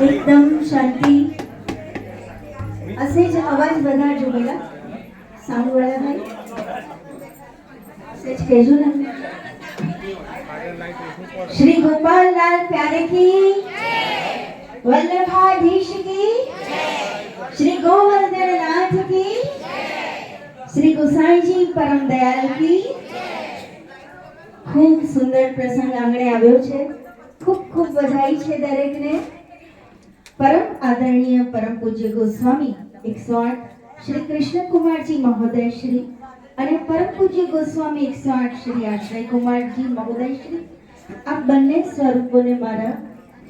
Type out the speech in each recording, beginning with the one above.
एकदम शांति असेज अवाज વધારજો બેલા સાઉન્ડ વાળા ભાઈ સેજ કહેજો ને श्री गोपाल लाल प्यारे की वल्लभाधीश की श्री गोवर्धन नाथ की श्री गोसाई जी परम दयाल की खूब सुंदर प्रसंग आंगणे આવ્યો છે खूब खूब बधाई છે દરેકને परम आदरणीय परम पूज्य गोस्वामी 108 श्री कृष्ण कुमार जी महोदय श्री અને પરમ પૂજ્ય ગોસ્વામી 108 શ્રી આશ્રય કુમારજી મહોદય શ્રી આ બંને સ્વરૂપોને મારા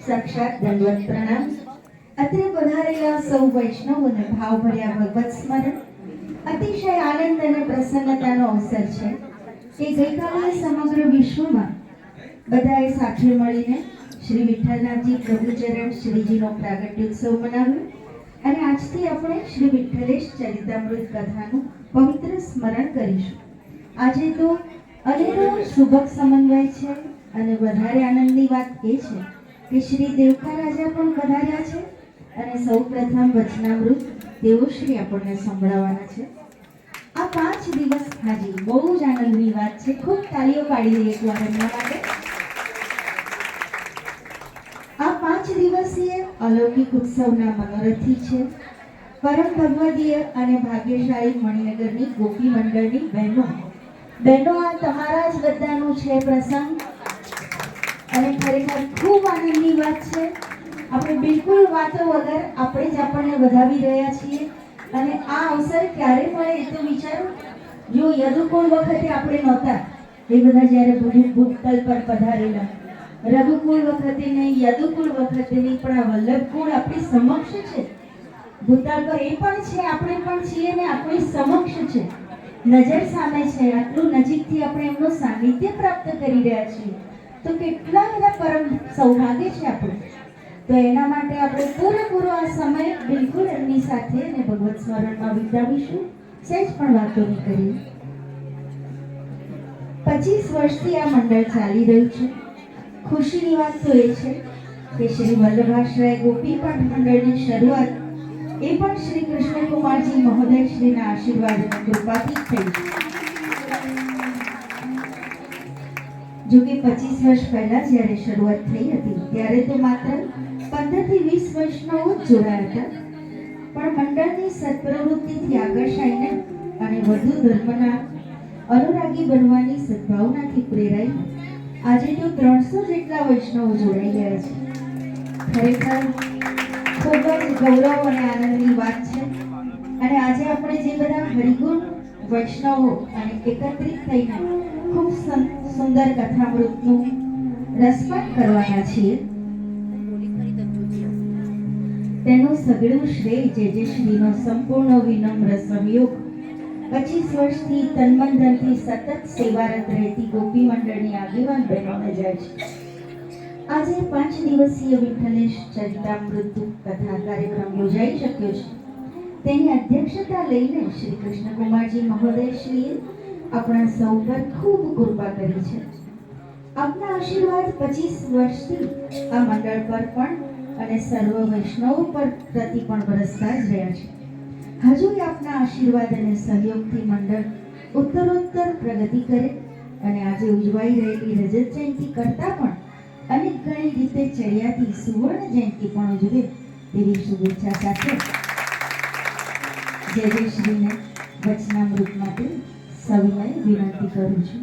સાક્ષાત દંડવત પ્રણામ. અત્રે પધારેલા સૌ વૈષ્ણવોને ભાવભર્યા ભગવત સ્મરણ. અતિશય આનંદ અને પ્રસન્નતાનો અવસર છે કે ગઈકાલે સમગ્ર વિશ્વમાં બધાએ સાથે મળીને શ્રી વિઠ્ઠલનાથજી પ્રભુચરણ શ્રીજીનો પ્રાગટ્યોત્સવ મનાવ્યો અને આજથી આપણે શ્રી વિઠ્ઠલેશ ચરિતામૃત કથાનું પવિત્ર સ્મરણ કરીશું. આજે તો અનેરો શુભક સમન્વય છે અને વધારે આનંદની વાત એ છે કે શ્રી દેવકા રાજા પણ પધાર્યા છે અને સૌપ્રથમ વચનામૃત તેઓ શ્રી આપણને સંભળાવવાના છે. આ 5 દિવસ હાજી બહુ જ આનંદની વાત છે. ખૂબ તાળીઓ પાડી દઈએ એકવાર એમના માટે. આ 5 દિવસીય અલૌકિક ઉત્સવના મનોરથી છે પરમ ભગવદીય અને ભાગ્યશાળી મણિનગરની ગોપી મંડળની બહેનો આ તમારા જ બધાનું છે પ્રસંગ અને ખરેખર ખૂબ આનંદની વાત છે. આપણે બિલકુલ વાતો વગર આપણે જ આપણને વધાવી રહ્યા છીએ અને આ અવસર ક્યારે મળે એ તો વિચારો. જો યદુકુળ વખતે આપણે નહોતા એ બધા જ્યારે ભૂતલ પર પધારેલા, રઘુકુળ વખતે નહીં, યદુકુળ વખતે નહીં, પણ આ વલ્લભકુળ આપણી સમક્ષ છે. ભૂતલ પર એ પણ છે, આપણે પણ છીએ ને આપણી સમક્ષ છે, નજર સામે છે. આટલું નજીકથી આપણે એમનું સાનિધ્ય પ્રાપ્ત કરી રહ્યા છીએ તો કેટલા બધા પરમ સૌભાગ્ય છે આપણું. તો એના માટે આપણે પૂરેપૂરો આ સમય બિલકુલ એમની સાથે અને ભગવત સ્મરણમાં વિતાવીશું. સહેજ પણ વાતો નહીં કરીએ. 25 વર્ષથી આ મંડળ ચાલી રહ્યું છે. ખુશીની વાત તો એ છે કે શ્રી વલ્લભાશ્રય ગોપી પણ મંડળની શરૂઆત એ પણ શ્રી કૃષ્ણ કુમારજી મહોદય શ્રીના આશીર્વાદ અને કૃપાથી થઈ. જો કે 25 વર્ષ પહેલા જ્યારે શરૂઆત થઈ હતી ત્યારે તો માત્ર 15 થી 20 વૈષ્ણવો જ જોડાયા હતા, પણ મંડળની સત્પ્રવૃત્તિથી આકર્ષાઈને અને વધુ ધર્મના અનુરાગી બનવાની સદ્ભાવનાથી પ્રેરાઈને આજે તો 300 જેટલા વૈષ્ણવો જોડાઈ ગયા છે. ખરેખર ખૂબ જ ગૌરવ અને આનંદની વાત છે. અને આજે આપણે જે બધા હરિગુણ વૈષ્ણવો અને એકત્રિત થઈને ખૂબ સુંદર કથામૃતનું રસપાન કરવાના છીએ તેનું સઘળું શ્રેય જે શ્રીનો સંપૂર્ણ વિનમ્ર સંયોગ 25 વર્ષથી તન્મનધનથી સતત સેવારત રહેતી ગોપી મંડળની આગેવાન બહેનોને જાય છે. આજે 5 દિવસીય વિઠ્ઠલેશ ચરિતામૃત કથા કાર્યક્રમ યોજાઈ શક્યો છે. તેની અધ્યક્ષતા લઈને શ્રી કૃષ્ણ કુમારજી મહોદય શ્રીએ આપણા સૌ પર ખૂબ કૃપા કરી છે. આપના આશીર્વાદ 25 વર્ષથી આ મંડળ પર પણ અને સર્વ વૈષ્ણવો પર પ્રતિ પણ વરસતા જ રહ્યા છે. હજુ આપના આશીર્વાદ અને સહયોગથી મંડળ ઉત્તરોત્તર પ્રગતિ કરે અને આજે ઉજવાઈ રહેલી રજત જયંતિ કરતા પણ અનેક ઘણી રીતે ચડિયાતી સુવર્ણ જયંતિ પણ ઉજવે તેવી શુભેચ્છા સાથે જય શ્રીને વચનામૃત માટે સવિનય વિનંતી કરું છું.